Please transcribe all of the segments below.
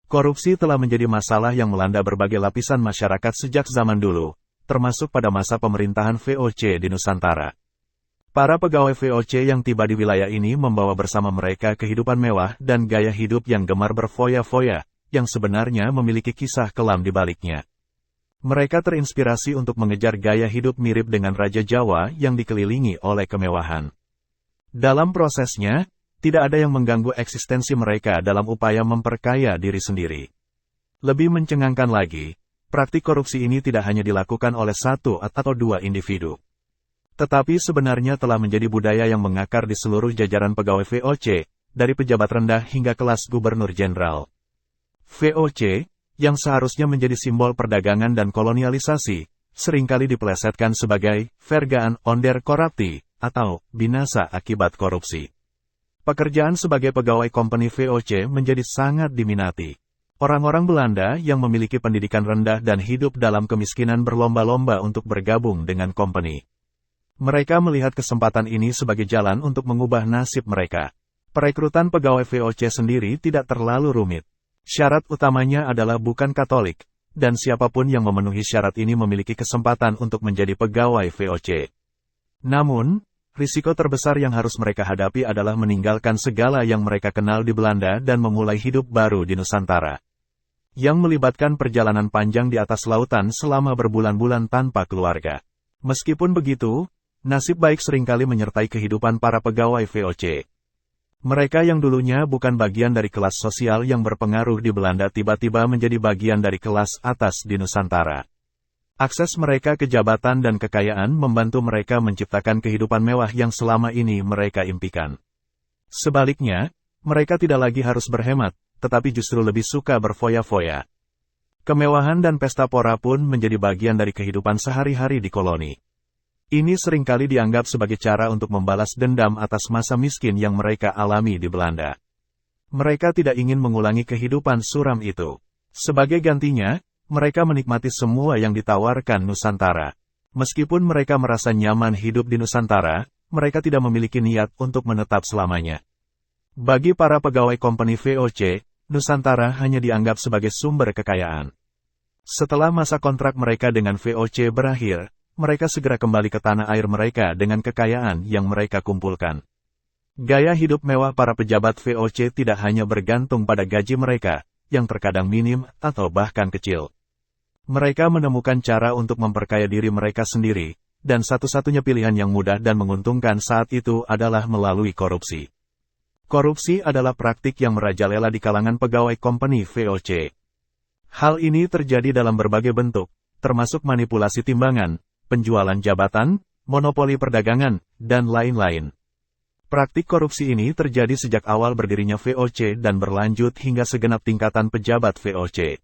Korupsi telah menjadi masalah yang melanda berbagai lapisan masyarakat sejak zaman dulu, termasuk pada masa pemerintahan VOC di Nusantara. Para pegawai VOC yang tiba di wilayah ini membawa bersama mereka kehidupan mewah dan gaya hidup yang gemar berfoya-foya, yang sebenarnya memiliki kisah kelam di baliknya. Mereka terinspirasi untuk mengejar gaya hidup mirip dengan Raja Jawa yang dikelilingi oleh kemewahan. Dalam prosesnya, tidak ada yang mengganggu eksistensi mereka dalam upaya memperkaya diri sendiri. Lebih mencengangkan lagi, praktik korupsi ini tidak hanya dilakukan oleh satu atau dua individu. Tetapi sebenarnya telah menjadi budaya yang mengakar di seluruh jajaran pegawai VOC, dari pejabat rendah hingga kelas gubernur jenderal. VOC, yang seharusnya menjadi simbol perdagangan dan kolonialisasi, seringkali dipelesetkan sebagai vergaan onder corrupti, atau binasa akibat korupsi. Pekerjaan sebagai pegawai company VOC menjadi sangat diminati. Orang-orang Belanda yang memiliki pendidikan rendah dan hidup dalam kemiskinan berlomba-lomba untuk bergabung dengan company. Mereka melihat kesempatan ini sebagai jalan untuk mengubah nasib mereka. Perekrutan pegawai VOC sendiri tidak terlalu rumit. Syarat utamanya adalah bukan Katolik, dan siapapun yang memenuhi syarat ini memiliki kesempatan untuk menjadi pegawai VOC. Namun, risiko terbesar yang harus mereka hadapi adalah meninggalkan segala yang mereka kenal di Belanda dan memulai hidup baru di Nusantara. Yang melibatkan perjalanan panjang di atas lautan selama berbulan-bulan tanpa keluarga. Meskipun begitu, nasib baik seringkali menyertai kehidupan para pegawai VOC. Mereka yang dulunya bukan bagian dari kelas sosial yang berpengaruh di Belanda tiba-tiba menjadi bagian dari kelas atas di Nusantara. Akses mereka ke jabatan dan kekayaan membantu mereka menciptakan kehidupan mewah yang selama ini mereka impikan. Sebaliknya, mereka tidak lagi harus berhemat, tetapi justru lebih suka berfoya-foya. Kemewahan dan pesta pora pun menjadi bagian dari kehidupan sehari-hari di koloni. Ini seringkali dianggap sebagai cara untuk membalas dendam atas masa miskin yang mereka alami di Belanda. Mereka tidak ingin mengulangi kehidupan suram itu. Sebagai gantinya, mereka menikmati semua yang ditawarkan Nusantara. Meskipun mereka merasa nyaman hidup di Nusantara, mereka tidak memiliki niat untuk menetap selamanya. Bagi para pegawai company VOC, Nusantara hanya dianggap sebagai sumber kekayaan. Setelah masa kontrak mereka dengan VOC berakhir, mereka segera kembali ke tanah air mereka dengan kekayaan yang mereka kumpulkan. Gaya hidup mewah para pejabat VOC tidak hanya bergantung pada gaji mereka, yang terkadang minim atau bahkan kecil. Mereka menemukan cara untuk memperkaya diri mereka sendiri, dan satu-satunya pilihan yang mudah dan menguntungkan saat itu adalah melalui korupsi. Korupsi adalah praktik yang merajalela di kalangan pegawai company VOC. Hal ini terjadi dalam berbagai bentuk, termasuk manipulasi timbangan, penjualan jabatan, monopoli perdagangan, dan lain-lain. Praktik korupsi ini terjadi sejak awal berdirinya VOC dan berlanjut hingga segenap tingkatan pejabat VOC.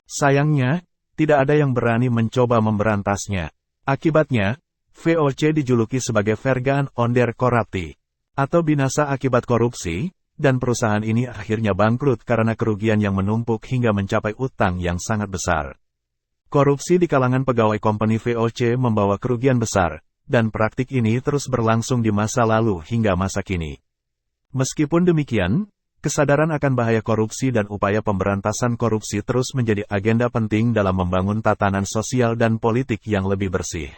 Sayangnya, tidak ada yang berani mencoba memberantasnya. Akibatnya, VOC dijuluki sebagai vergaan onder corrupti, atau binasa akibat korupsi, dan perusahaan ini akhirnya bangkrut karena kerugian yang menumpuk hingga mencapai utang yang sangat besar. Korupsi di kalangan pegawai company VOC membawa kerugian besar, dan praktik ini terus berlangsung di masa lalu hingga masa kini. Meskipun demikian, kesadaran akan bahaya korupsi dan upaya pemberantasan korupsi terus menjadi agenda penting dalam membangun tatanan sosial dan politik yang lebih bersih.